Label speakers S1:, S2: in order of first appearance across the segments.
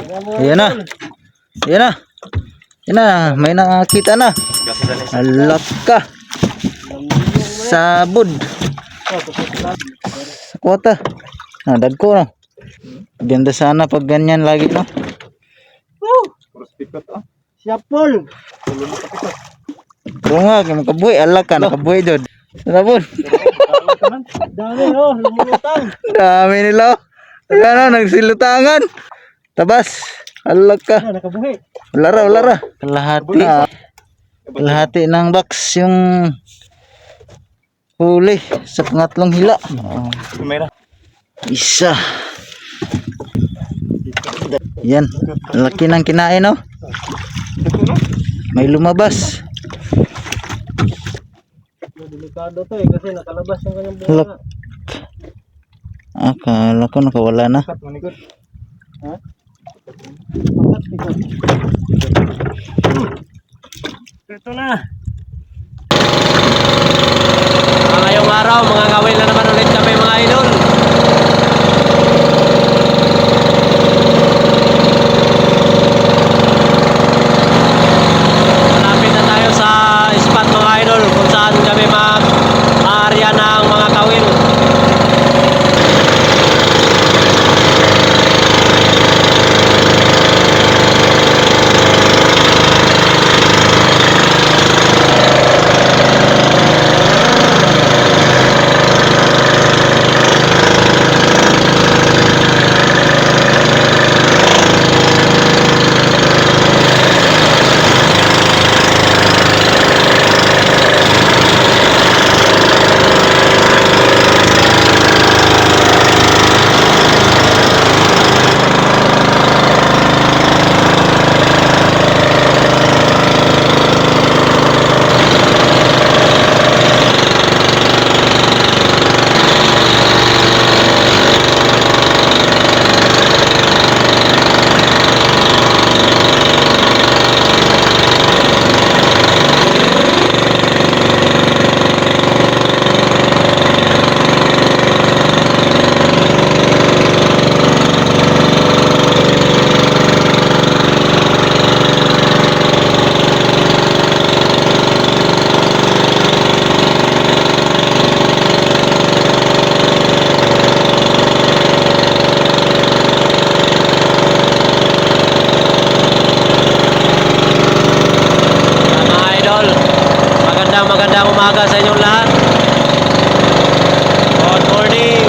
S1: Ayan na. Ayan na. Ayan na. May nakakita na. Alaka. Sabod. Sa kwata. Dagko no. Ganda sana pag ganyan lagi no.
S2: Siyapol.
S1: Oo nga, makabuhi. Alaka, nakabuhi dod. Sabod.
S2: Dami oh, lumulutang.
S1: Dami nila. Ayan na, nagsilutangan. Tabas. Alaka.
S2: Nakabuhi.
S1: Wala ra. Kalahati ng box yung huli sa pangatlong hila. Isa. Yan. Laki ng kinain, no? May lumabas.
S2: Delikado to eh, kasi nakalabas yung kanyang bunga.
S1: Akala ko nakawala na.
S2: Ha? Ito na. Ngayong araw, mga kawil na naman ulit kami mga idol. Malapit na tayo sa spot mga idol kung saan kami mag-aarya ng mga kawil. Magandang umaga sa inyong lahat. Good morning.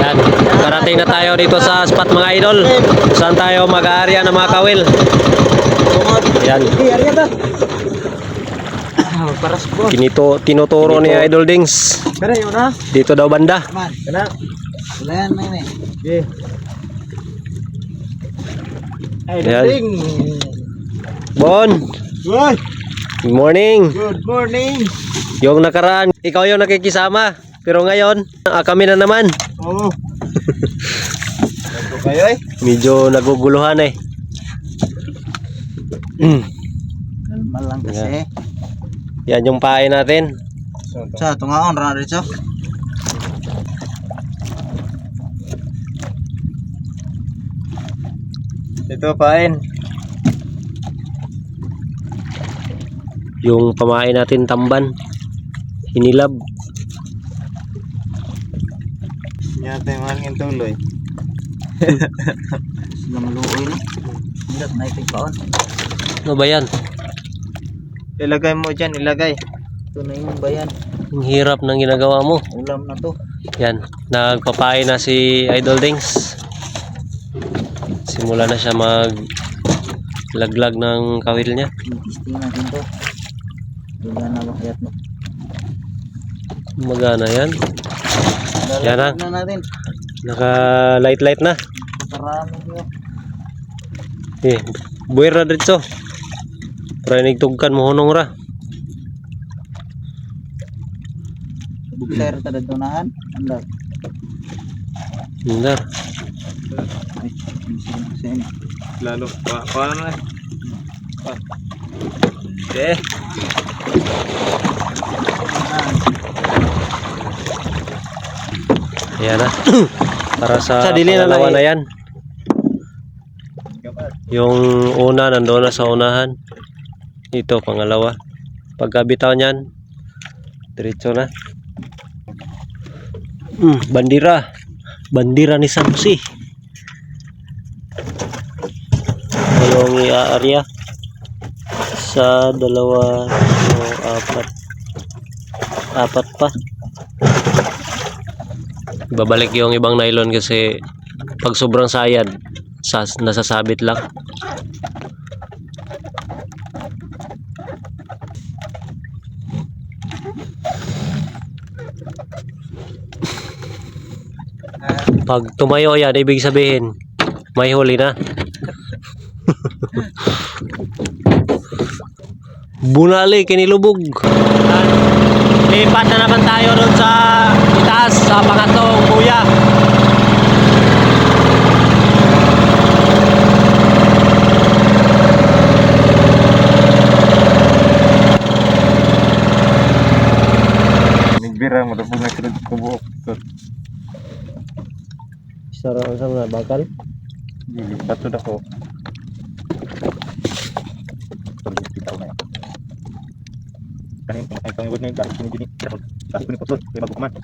S2: Yan, parating na tayo dito sa spot mga idol. Saan tayo mag-aarya ng mga kawil. Yan. Tinuturo ni Idol Dings. Dito daw banda. Yan. Bon. Good morning.
S1: Good morning.
S2: Yung nakaraan, ikaw yung nakikisama. Pero ngayon, kami na naman.
S1: Oo. Kayo eh.
S2: Medyo naguguluhan eh.
S1: Kalma lang kasi.
S2: Yan yung pain natin.
S1: Sa tungaon ra dito. Ito pain.
S2: Yung pamain natin tamban. Hinilab.
S1: Nyata yung hangin tuloy. Sila maluoy na. Hindi na itigpaon.
S2: Ano ba yan?
S1: Ilagay mo dyan, ilagay. Ito na yung bayan.
S2: Ang hirap ng ginagawa mo.
S1: Ulam na to.
S2: Yan, nagpapain na si Idol Dings. Simula na siya maglaglag ng kawil niya.
S1: Testing natin to. Gagana ba kayat mo?
S2: Magana yan. Yan na.
S1: Na natin.
S2: Naka light na.
S1: Marami yun.
S2: Buwer na dito. Para nigtugkan mo hunong ra.
S1: Bukser ta dito naan. Andar.
S2: Andar.
S1: Ay, sini.
S3: Lalo. Paano na?
S1: Okay.
S2: Ayan na. Para sa
S1: Dili na
S2: pangalawa
S1: lang
S2: na yan. Yung una nandoon na sa unahan. Ito pangalawa. Pagkabitaw niyan, diretso na. Bandira. Bandira ni Samsi. Ngayong i-aarya sa dalawa o apat pa. Babalik yung ibang nylon kasi pag sobrang sayad nasasabit lang. Pag tumayo yan, ibig sabihin may huli na. Bunali kinilubog. Lipat na naman tayo doon sa itaas sa pangatlong kuya.
S3: Nigbira mo dapat na kubuok.
S2: Sarang sama bakal.
S3: Hindi patod ako. Bitaw na. Kanin ay pangibot na gas ni gini. Gas ni potol, kay magkuman.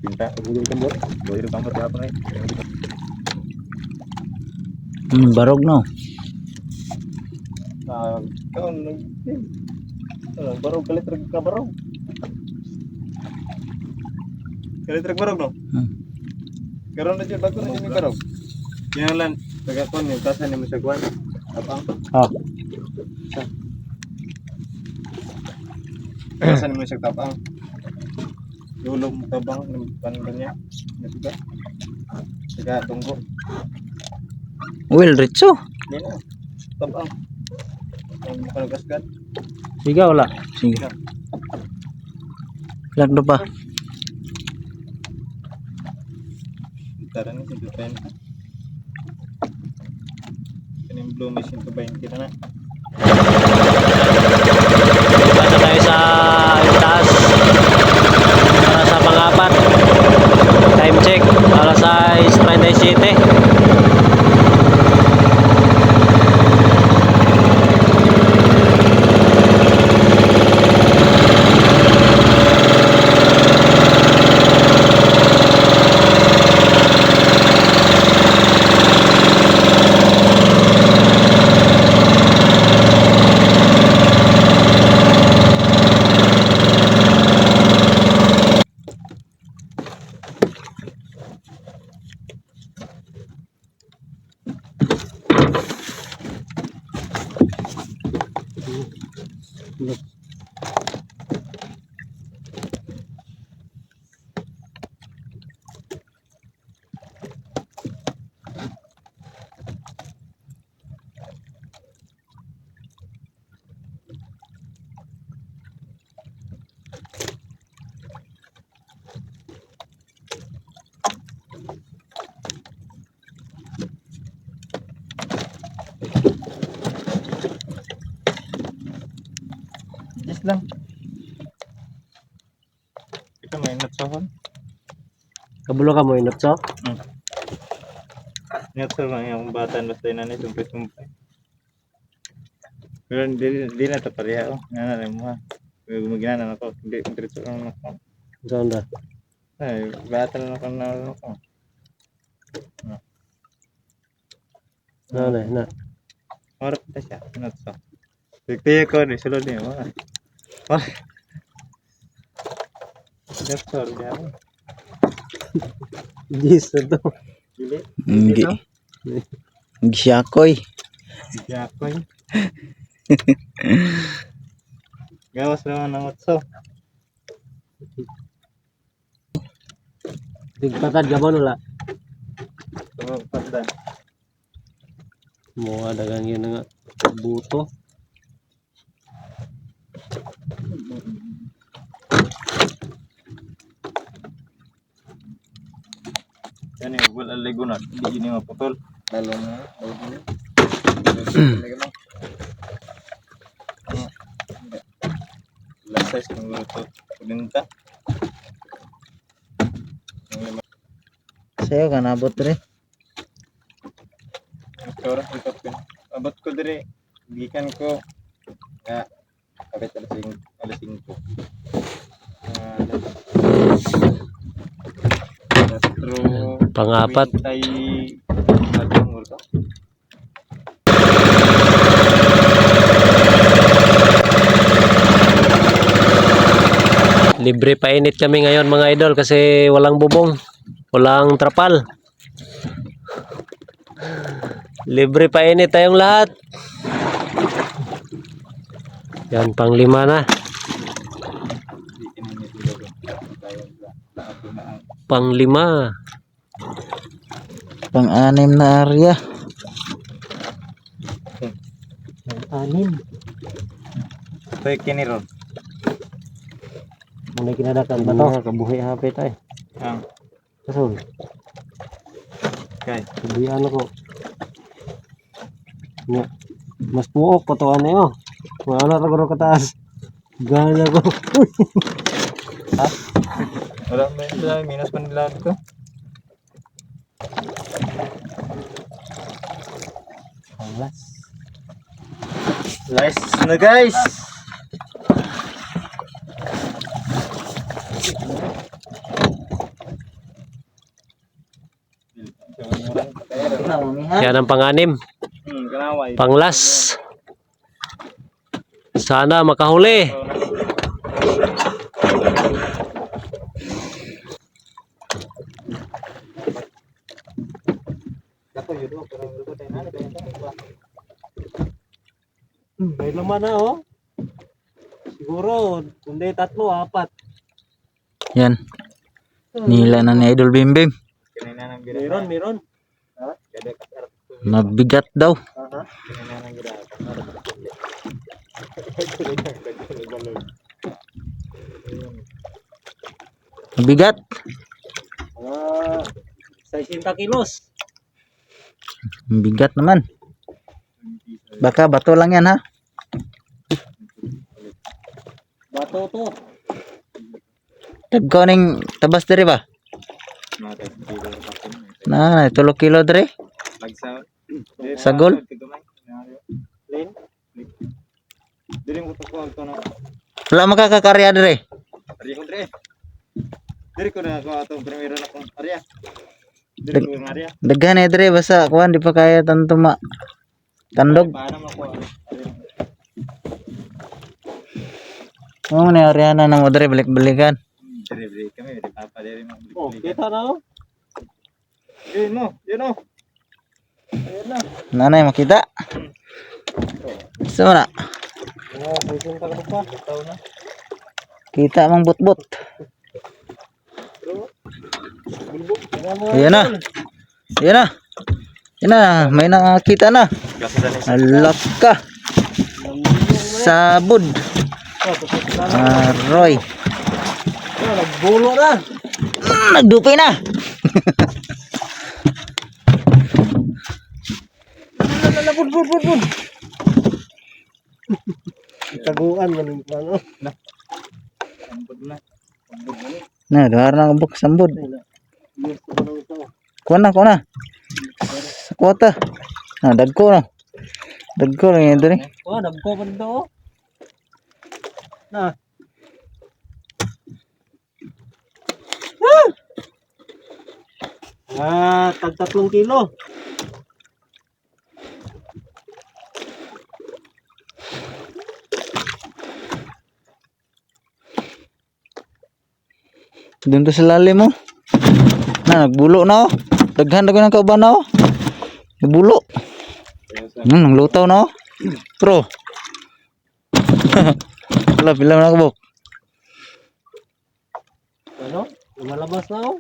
S3: Pinta ulo kambot. Boy kambot ya apa
S1: Barog no.
S3: Kaon barog kalit ka barog. Kalit barog no. Karon na siya bago na ni barog. Yan lang tagakon ni tasan ni masagwan. Apang. Tasan ni masagtapang. Dulong tabang ng panindan niya. Nasuga. Saka tunggo.
S1: Well, Ritso.
S3: Yan na. Tabang. Ang panagasgan.
S2: Siga wala.
S1: Sige. Lagdo pa.
S3: Tara ni 120. Kaning blue machine to 20 na na.
S2: Lipat na tayo sa itaas para sa pang-apat. Time check para sa 37.
S3: Yes lang. Ito may natsohon.
S2: Kabulo ka mo inotso?
S3: Natso lang yung bata basta na ni sumpay-sumpay. Pero di na to pareha oh. Nga na mo ha. Gumagana ako. Hindi diretso lang ako.
S2: Saan da?
S3: Ay, bata lang ako na ako.
S2: Na.
S3: Harap na siya. Natso. Tigtiya ko ni sulod niya. Wah. Natso niya.
S2: Yes, ito.
S3: Dili.
S1: Hindi. Gisyakoy.
S3: Yakoy. Gawas naman ng natso.
S2: Tigpatad ka ba nula?
S3: Tumagpanda.
S2: Mga dagang yun nga. Buto.
S3: Yan yung wala ligo na. Hindi yun yung maputol. Lalo na. Last size kung luto. Pinta.
S1: Sayo ka nabot rin.
S3: Ikaw ikot ko. Abot ko dire. Gikan ko. Nga. Kapit alas 5.
S2: Pang-apat. Libre painit kami ngayon mga idol kasi walang bubong, walang trapal. Libre painit tayong lahat. Yan, pang-5 na. Pang-5.
S1: Pang-6 na area.
S2: Pang-6.
S3: Ito yung kiniron.
S2: Muna kinadakan ba to? Kabuhi hapit ay.
S3: Ang.
S2: Kasul.
S3: Kay.
S2: Kabuhi ano ko. Nga. Mas puok pa to ano yun. Wala na rin kataas. Gana ko.
S3: Ha? Wala ba yun? Minus pa nila ko. Last na guys.
S2: Yan ang pang-6.
S3: Kanaway.
S2: Pang-last. Sana makahuli. May laman na oh. Siguro, hindi 3, 4.
S1: Yan. Nila na ni Idol Bimbim.
S3: Kanina nang
S2: Meron.
S3: Ha?
S1: Mabigat daw.
S3: Kanina nang
S1: Mabigat.
S2: 60 kilos.
S1: Mabigat naman. Baka bato lang yan ha.
S2: Bato to.
S1: Tagko ning tabas diri ba? Na, 3 kilo diri. Sagol.
S2: Lin.
S3: Dili mo to ko na.
S1: Wala makakakarya diri.
S3: Ari ko dire. Diri ko na ko atong primero na kong area. Diri ko ng area.
S1: Daghan diri basta kuan di pa kaya tantuma. Tandog.
S3: Paano mo ko?
S1: Mo ni area na nang diri balik-balikan.
S3: Diri kami di papa diri mo.
S2: Oh, kita na oh.
S3: Yun mo. Ayun na.
S1: Nanay makita. Sama na.
S2: Oh, 60 ka pa.
S3: Taw na.
S1: Kita mang butbut. Ayan na. Ayan na. Ayan na. May nakita na. Alaka. Sabud. Aroy.
S2: Nagbulo na.
S1: Nagdupay na.
S2: Bud. Taguan man yung ano.
S3: Sambod na.
S1: Na, dahar na kabuk sambud. Kuha na. Sa kwata. Na, dagko na. Dagko na yun dali.
S2: Oh, nagko pa dito. Na. Tag 3 kilo.
S1: Doon to sa lalim mo. Na, nagbulo na oh. Daghan na ko ng kauban na oh. Nagbulo. Naglutaw na oh. Pro. Wala, pilam na kabuk.
S2: Ano? Lumalabas na oh.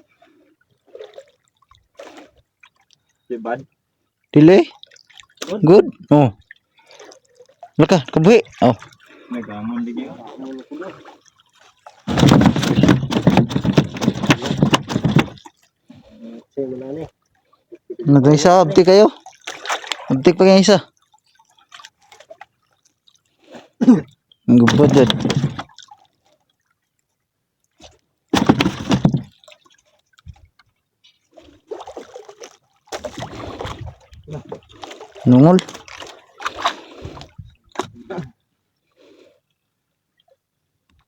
S3: Bad.
S1: Dili. Good. Oh. Laka, kabuhi. Oh.
S3: Nagamon di gyud.
S2: Sige mo na ni.
S1: Ano to isa? Abtik kayo? Abtik pa kayo isa. Ang gubad dyan. Nungol.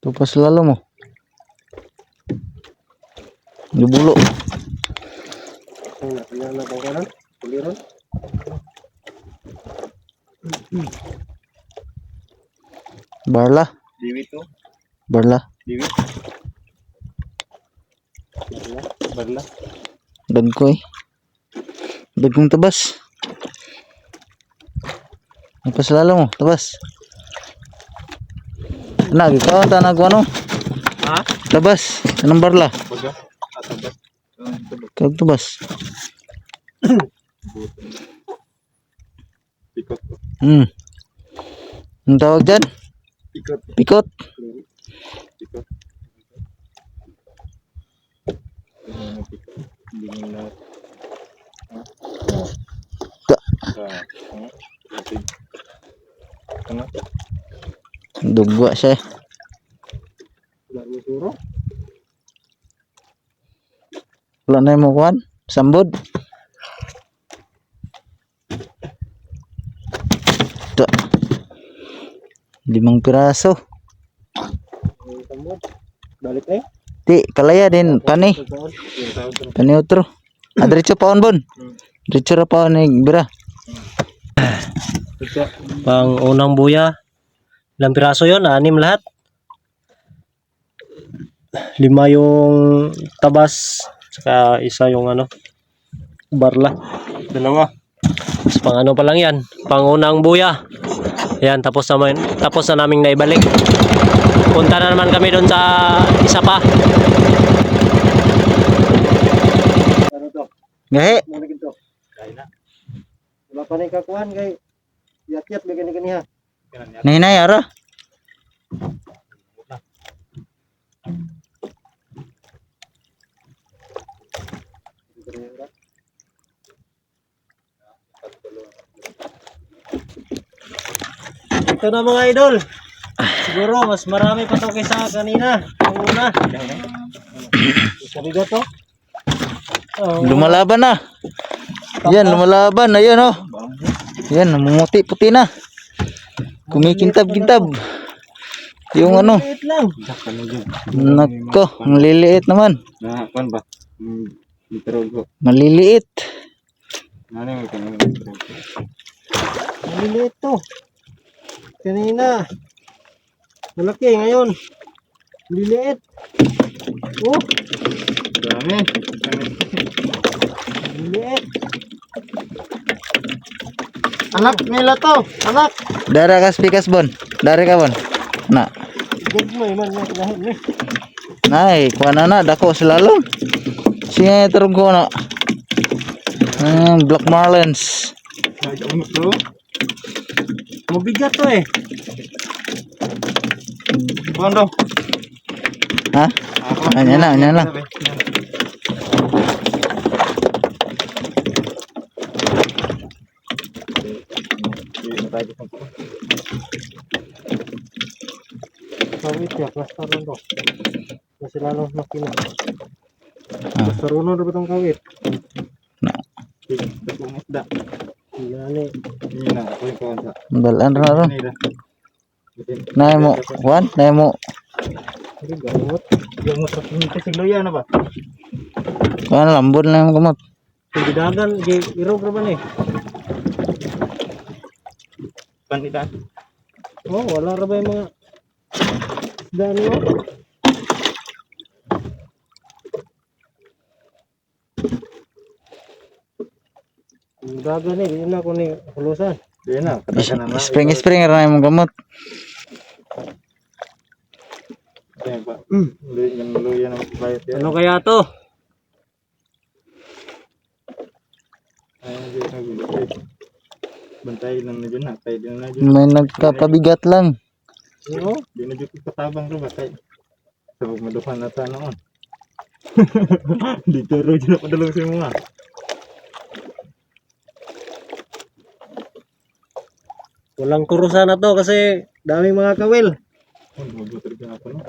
S1: Ito pa selalu mo. Dibulo.
S3: Yan na bang kanan? Kuliran?
S1: Barla.
S3: Diwi to.
S1: Barla.
S3: Diwi. Barla.
S1: Dagkoy. Dagkong tabas. Apa selalu mo? Tabas. Nagi ka tanag ano?
S3: Ha?
S1: Tabas. Anong barla?
S3: Baga. Atabas.
S1: Kag tabas.
S3: Pikot ko.
S1: Ang tawag dyan?
S3: Pikot.
S1: Pikot.
S3: Pikot. Hindi mo na.
S1: Ta.
S3: Ano?
S1: Dugwa siya.
S3: Lalu suruh.
S1: Wala na mo kuhan. Sambod. Ito. 5 piraso.
S3: Balik eh.
S1: Ti, kalaya din. Pani. Pani utro. Diretso paon bon. Diretso ra paon ni bira.
S2: Pang unang buya. Ilang piraso yon? 6 lahat. 5 yung tabas. Saka isa yung ano. Barla.
S3: Dalawa.
S2: Tapos pang ano pa lang yan. Pang unang buya. Yan, tapos na naming naibalik. Punta na naman kami doon sa isa pa.
S3: Ano to?
S1: Gahe.
S3: Muna ginto. Kaya na. Wala pa na ikakuhan kay yat-yat may gani-gani ha.
S1: Nay ara.
S2: Ito na mga idol. Siguro mas marami pa to kaysa kanina. Ang una. Sabi ko to. Oh,
S1: Lumalaban na. Yan, lumalaban. Ayun oh. Yan, namumuti puti na. Kumikintab-kintab. Yung ano.
S2: liit lang.
S1: Nako, maliliit naman.
S3: Na, kan ba? Literal ko.
S1: Maliliit.
S3: Nani mo kanang literal ko.
S2: Maliliit to. Kanina. Malaki ngayon. Maliliit. Oh,
S3: Dami.
S2: maliliit.
S3: Anak nila to. Anak.
S1: Dara ka spikas bon. Dari ka bon. Na.
S2: Good mo man yung kinahin ni.
S1: Nay, kuha na dako selalu. Siya terug ko na. Black Marlins.
S3: Ay, ano to?
S2: Mabigat to eh.
S3: Bondo.
S1: Ha? Anya na.
S2: Kawit ya, plaster lang to. Kasi lalong makina.
S1: Ah.
S2: Sarunod na ba itong kawit?
S1: Na.
S3: Isda.
S2: Yan eh.
S3: Ini na ako yung kawan sa.
S1: Balan ra ron.
S3: Ini dah.
S1: Nay mo, wan, nay mo.
S2: Hindi gamot.
S3: Yang mo terus ini sigloya na ba?
S1: Kuha na lambot na yung kumot.
S2: Hindi dagan, di irog ra ba ni?
S3: Panita.
S2: Oh, wala ra ba yung mga daan mo? Ang dagan eh, di na ako ni hulusan.
S3: Di na, katakan na.
S1: Spring ra yung gamot.
S3: Ayan pa. Luya na bayad yan.
S2: Ano kaya to?
S3: Ayan, di na gulit. Bantay lang na dyan na. Kaya di na dyan.
S1: May nagkapabigat lang.
S2: Ano?
S3: Di na dyan katabang rin ba? Kaya sabag maduhan na sa noon. Dito rin dyan na padalong sa mga.
S2: Walang kurusa na to kasi daming mga kawil.
S3: Mag-gutri ka ako, no?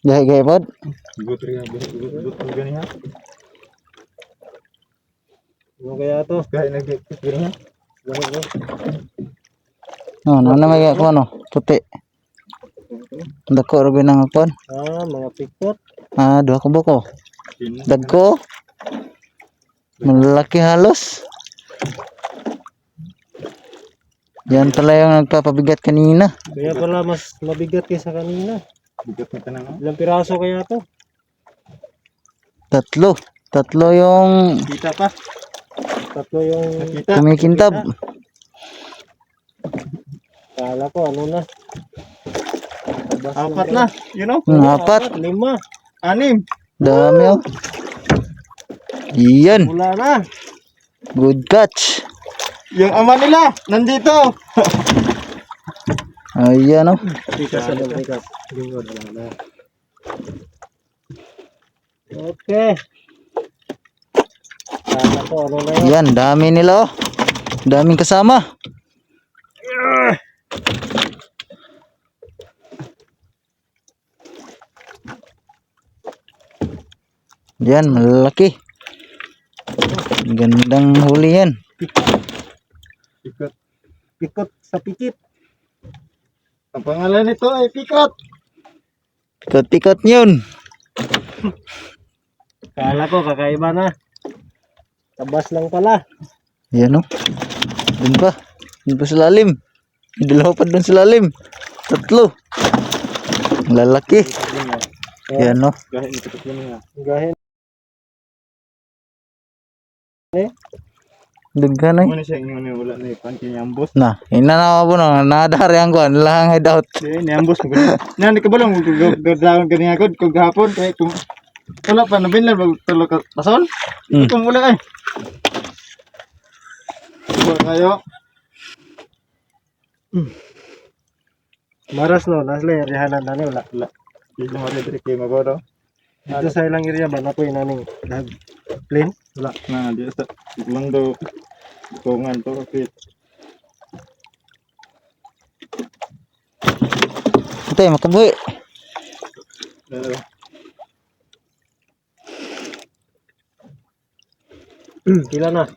S1: Gaya-gaya pod.
S3: Gutri gani ha.
S2: Ano kaya to?
S3: Kaya nag-gutri ha.
S1: No, na may ako ano, puti. Dako ra gyud nang akon.
S2: Mga pikot.
S1: Duha ka buko. Dagko. Malaki halos. Yan pala yung nagpapabigat kanina.
S2: Kaya pala mas mabigat kaysa kanina.
S3: Bigat na tanang, no?
S2: Ilang piraso kaya to?
S1: Tatlo yung
S3: Kita pa.
S2: Tatlo yung
S3: Kita.
S1: kumikintab.
S2: kala ko ano na.
S3: Apat na. You know?
S1: Apat.
S2: 5.
S3: 6.
S1: Dami oh. Yan.
S2: Wala na.
S1: Good catch.
S3: Yung ama nila, nandito.
S1: Ayan oh.
S2: Pikas ano, pikas. Lingod wala na. Okay. Kala ko ano na yun.
S1: Yan, dami nila oh. Daming kasama. Yan, malaki. Gandang huli yan.
S3: Pikot.
S2: Pikot sa pikit.
S3: Ang pangalan nito ay Pikot.
S1: Pikot-pikot yun.
S2: Kala ko kakaiba na. Tabas lang pala.
S1: Yan oh. Dun pa. Dun pa sa lalim. May dalawa pa dun sa lalim. Tatlo. Lalaki. Yan oh.
S3: Kahit nito niya.
S2: Gahin.
S1: Dughan eh.
S3: Muna siya yung wala na ipan kanyambos.
S1: Na, inanawa po no. Nadari ang kuhan. Lang hideout.
S3: Eh, niambos mo gani. Nan ka balong gagawin kaniya gud kung gahapon kay kung wala pa nabinlan mag tulo ka pason. Kung wala kay. Buat kayo.
S2: Maras no, nasle rihanan na ni wala.
S3: Wala. Di na mali dire kay magoro.
S2: Dito sa ilang area ba na po inaning plain?
S3: Wala na di sa mundo kongan to kapit.
S1: Ito eh, makabuhi.
S2: Pila na?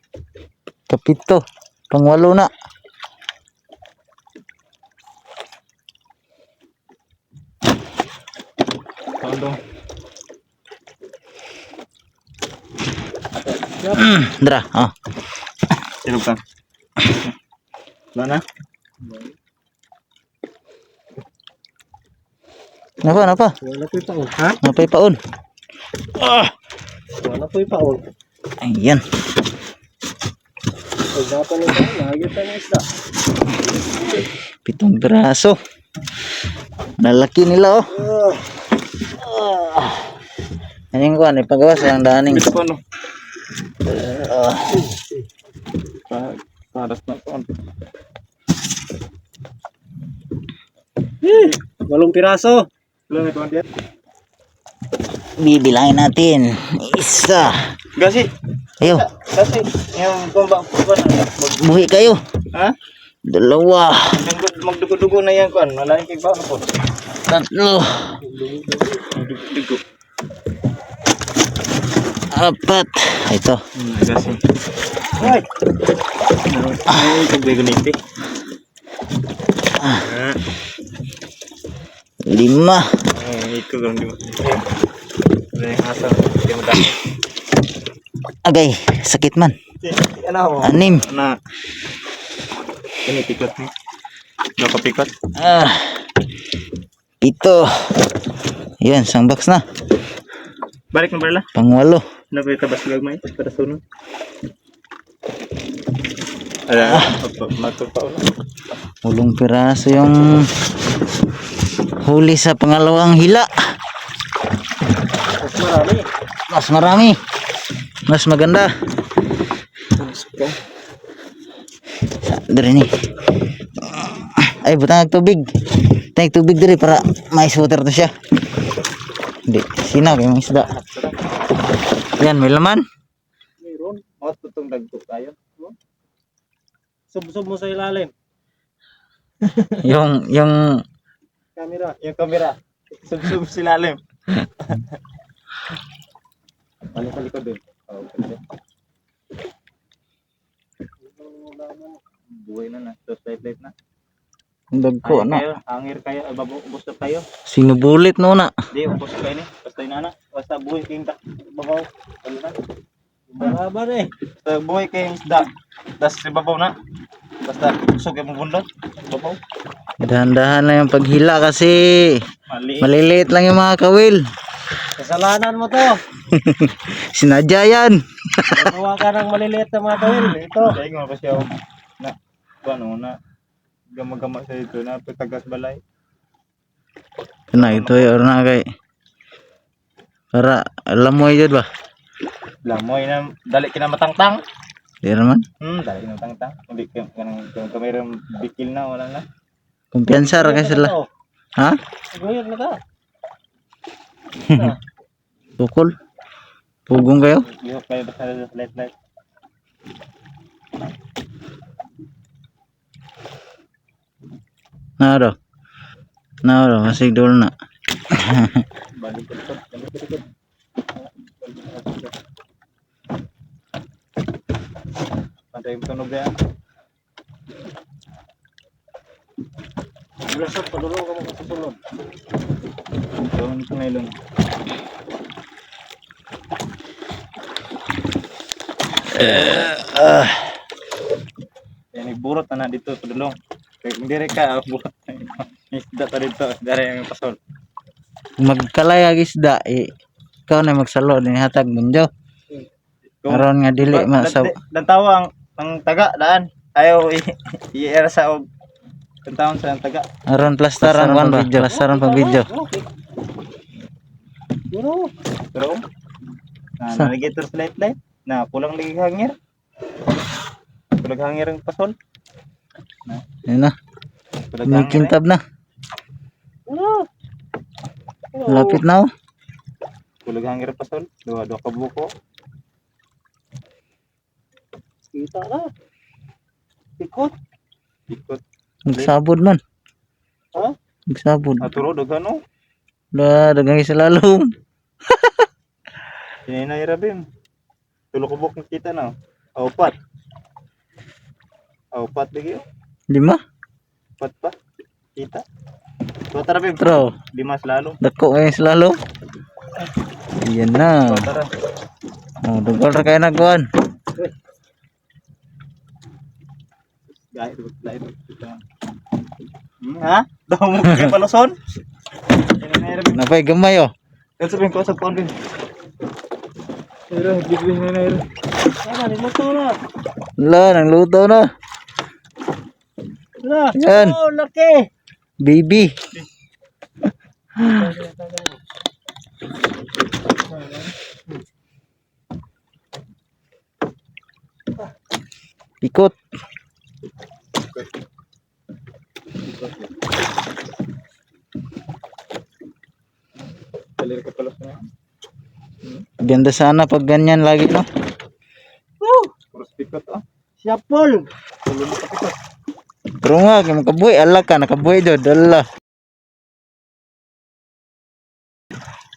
S1: Kapito. Pangwalo na.
S3: Tondo.
S1: Dra. Oh.
S3: Sino pa? Mana?
S1: Napa?
S2: Wala po yung paon. Ha?
S1: Napay paon.
S2: Wala po yung paon.
S1: Ayan.
S2: Pag dapat nito, nagagit tayo ng isda.
S1: 7 piraso. Nalaki nila oh. Ano yung kuhan? Ipagawas ang daning.
S3: Ito pa no. Paras na po.
S2: 8 piraso.
S3: Wala na ko diyan.
S1: Bibilangin natin. Isa.
S3: Gasi.
S1: Ayo.
S3: Kasi yung pamba na.
S1: Buhi kayo.
S3: Ha?
S1: 2.
S3: Magdugo-dugo na yan kuan. Wala kay ba po.
S1: 3.
S3: Dugo.
S1: 4. Ito.
S3: Gasi. Ay. Ay, kagay ganito.
S1: 5.
S3: Ito ganun di mo. Wala yung asa. Hindi mo dami.
S1: Agay, sakit man.
S3: Ano?
S1: 6.
S3: Na. Ini pikot ni. Nakapikot.
S1: 7. Yan, isang box na.
S3: Balik mo bala.
S1: Pang-8.
S3: Nakita ba sila may para sunod? Ala, magpapauna.
S1: 8 piraso yung huli sa pangalawang hila.
S2: Mas marami.
S1: Mas marami. Mas maganda. Dari ni. Ay, butang tubig. Tayong tubig diri para mais water to siya. Hindi, sinaw yung isda. Yan, may laman.
S3: Mayroon. Mas tutong dagto tayo.
S2: Sub-sub mo sa ilalim.
S1: Yung
S3: Camera, yung camera. Sub silalim. Balik sa likod din. Oh, okay. Buhay na na. Tapos light na.
S1: dagko na.
S3: Hangir kayo. Gusto kayo.
S1: Sinubulit no na.
S3: Hindi, ubos kayo ni. Basta yun na. Basta buhay kayong babaw. Ano na? Barabar eh. Basta buhay kayong isda. Tapos si babaw na. Basta usog yung bundot. Babaw.
S1: Dahan-dahan lang yung paghila kasi
S3: Mali.
S1: maliliit lang yung mga kawil.
S3: Kasalanan mo to.
S1: Sinadya yan.
S3: Gawa ka ng maliliit na mga tawil. Ito. Kaya nga pa siya. Na. Ano na. Gamag-gamag sa ito na. Tagas balay.
S1: Ito yung na kay. Para alam mo yun ba?
S3: Lamoy na. Dali kinamatang-tang.
S1: Di naman.
S3: Dali kinamatang-tang. Hindi kamerang bikil na. Wala na.
S1: Kumpiyansa ra kay sila. Ha?
S3: Guyog na ka.
S1: Tukol. Pugong kayo?
S3: Guyog kayo basta sa light.
S1: Naro, masig dul na.
S3: Balik ko ito. Pantay yung tunog yan. Lasot, padulong ka mo kasulod. Tulong ito ngayon. Yan, nagburot na dito, padulong. Hindi rin ka, burot na ito. Isda pa dito, dari yung pasol.
S1: Magkalay ag isda ikaw na magsalo ni hatag munjo. Aron nga dili masaw.
S3: Dan tawa ang taga daan. Ayaw i-era sa og. Dan taon sa taga.
S1: Aron plastaran wan ba? Plastaran pag video.
S3: Pero navigator sa light. Na pulang lagi hangir. Pulang hangir ang pasol.
S1: Ayun na.
S3: Pulang
S1: May kintab na. Lapit na oh.
S3: Pulang hangir ang pasol. Dua ka buko. Kita na. Ikot.
S1: Nagsabod man.
S3: Ha?
S1: Nagsabod.
S3: Aturo dagano.
S1: Dagang isa lalong.
S3: Hinay rabim. Tulo ko buk kita na. Aupat lagi.
S1: 5.
S3: Apat pa. Kita. Tara bim.
S1: Tro.
S3: 5 lalo.
S1: Dako ngayon sa lalong. Yan na.
S3: Tara.
S1: Oh, dugal ra kay nagwan.
S3: Ha? Daw mo kay paluson? Hinay rabim.
S1: Napay gamay oh.
S3: Yan sabihin ko sa phone din. Pero, bigwin na na. Tama, niluto na.
S1: Nang luto na. Yan.
S3: Oh, laki.
S1: Baby. Ikot.
S3: Dalir ka palos na.
S1: Ganda sana pag ganyan lagi no.
S3: Puro pikot ah. Siapol. Tulo na pikot.
S1: Pero nga kay makabuhi ala ka nakabuhi jud ala.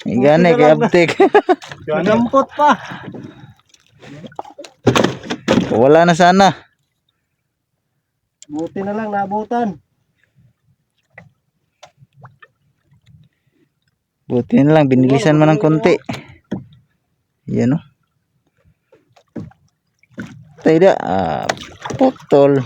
S1: Igane kay abtik.
S3: Ganampot pa.
S1: Wala na sana.
S3: Buti na lang nabutan.
S1: Buti na lang binilisan man ng konti. Yan oh. Tayo putol.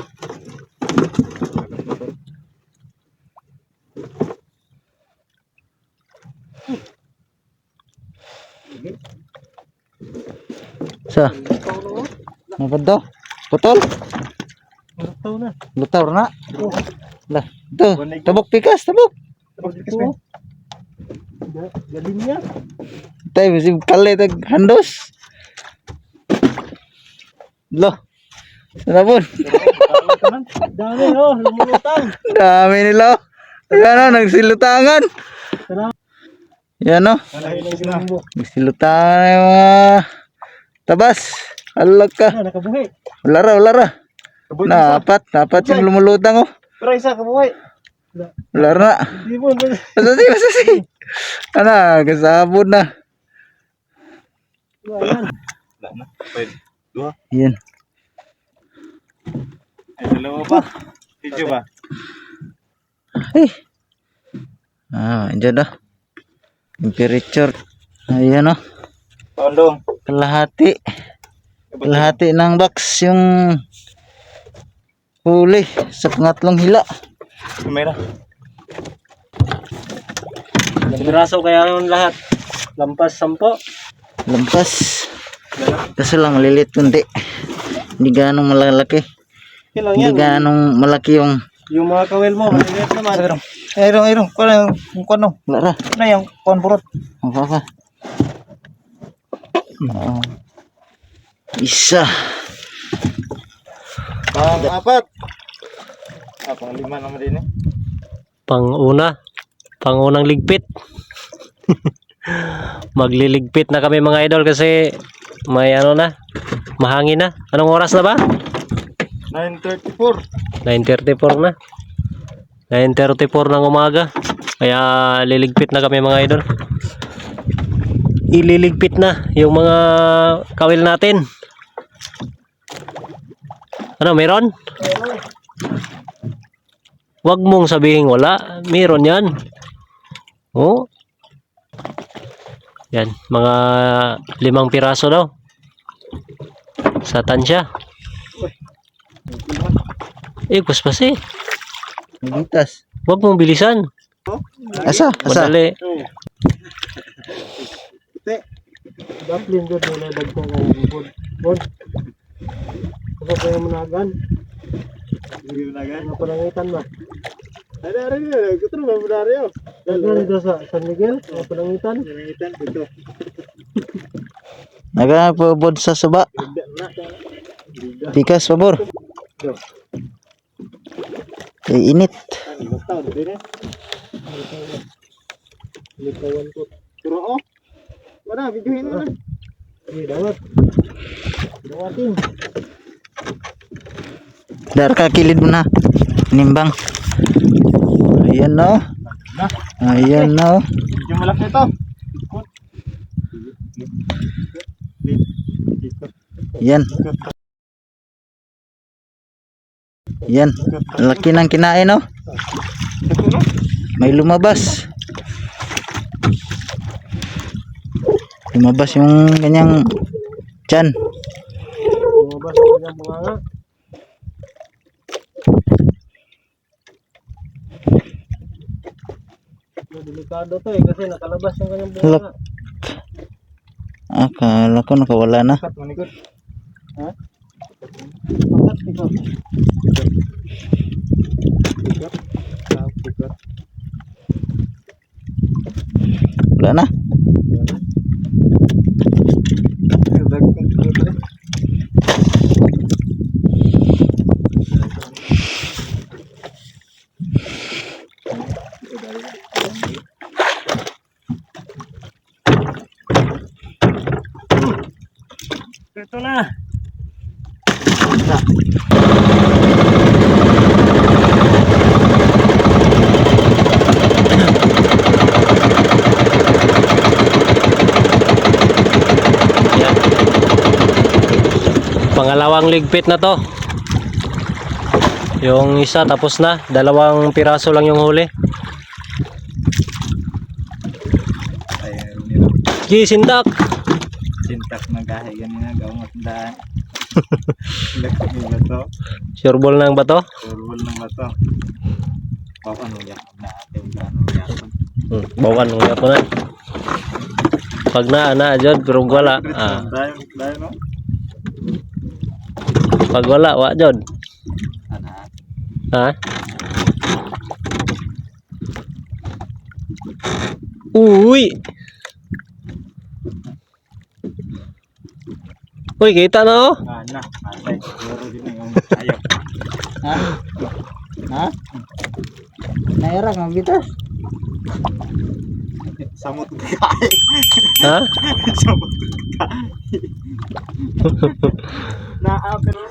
S1: Sa. Apa daw? Putol?
S3: Lutaw na.
S1: Lutaw na. Lah, tuh, tabok pikas, tabok.
S3: Galing niya.
S1: Tay bisig kali tag handos. Lo. Sanapon.
S3: Dami oh, lumulutang.
S1: Dami nila. Ano, nagsilutangan. Yan oh. Nagsilutangan yung mga tabas. Alag ka.
S3: Nakabuhi.
S1: Wala ra. Na, apat yung lumulutang oh.
S3: Pero isa ka buhay.
S1: Wala na.
S3: Di mo.
S1: Masasi. Ano, kasabot na.
S3: Wala na. Pwede. Dua.
S1: Yan.
S3: Ay, dalawa pa. Video ba?
S1: Ay. Andiyan na. Temperature. Ayan o.
S3: Tondong.
S1: Kalahati. Kalahati ng box yung huli sa pangatlong hila.
S3: Kamera.
S2: Piraso kaya nun lahat. Lampas 10.
S1: Lampas. Kaso lang malilit kundi. Hindi ganong malalaki.
S2: Kailang
S1: Hindi ganong malaki yung
S2: Yung mga kawil mo, maliit naman.
S3: Ayrong. Kuno.
S1: lara.
S3: Na yung konburot.
S1: Apa? Isa.
S3: Pang-apat. Pang-lima naman din eh.
S2: Pangunang ligpit. Magliligpit na kami mga idol kasi may ano na, mahangin na. Anong oras na ba?
S3: 9:34.
S2: 9:34 na. 9:34 ng umaga. Kaya liligpit na kami mga idol. Ililigpit na yung mga kawil natin. Ano, meron? Wag mong sabihin wala. Meron yan. Oh. Yan, mga 5 piraso daw. Sa tansya. Paspas eh.
S1: Militas.
S2: Wag mong bilisan.
S1: Asa?
S2: Madali.
S3: Daplin ko na dagko ng bukod. Bod. Ako pa yung managan. Hindi managan. Ano palangitan ba? Ada rin. Kutro ba muna rin? Dagan dito sa San Miguel. Ano palangitan? Palangitan dito.
S1: Nagapabod sa suba. Pikas pabor. Init.
S3: Likawan ko. Pero oh. Wala, videohin na. Hindi dapat. Dawatin.
S1: Dar ka kilid mo na. Nimbang. Ayan no. Ayan no.
S3: Yung malaki ito.
S1: Yan. Yan. Laki ng kinain no. May lumabas. Lumabas yung kanyang tiyan.
S3: Lumabas ang kanyang bunganga. Delikado to eh kasi nakalabas yung kanyang bunganga.
S1: Akala ko nakawala na.
S3: Kat manikot. Ha? Kat ikot. Ikot.
S1: Wala na.
S3: Ito na.
S2: Yan. Pangalawang ligpit na to. Yung isa tapos na. 2 piraso lang yung huli. Sindak.
S3: Sintak na gahe ganina gawang matandaan. Laki ba to?
S2: Sure ball ng bato.
S3: Turbol ng bato. Baka ano yan na ating gano yan.
S2: Bawan nung yapo na. Pag na jud pero wala.
S3: Dahil no?
S2: Pag wala wa jud.
S3: Ana.
S2: Ha? Uy. Uy, kita na oh.
S3: Ana. Atay siguro din yung ayaw.
S1: Ha? Ha? Naira kang bitas.
S3: Samot kay.
S2: Ha?
S3: Samot kay. Na pero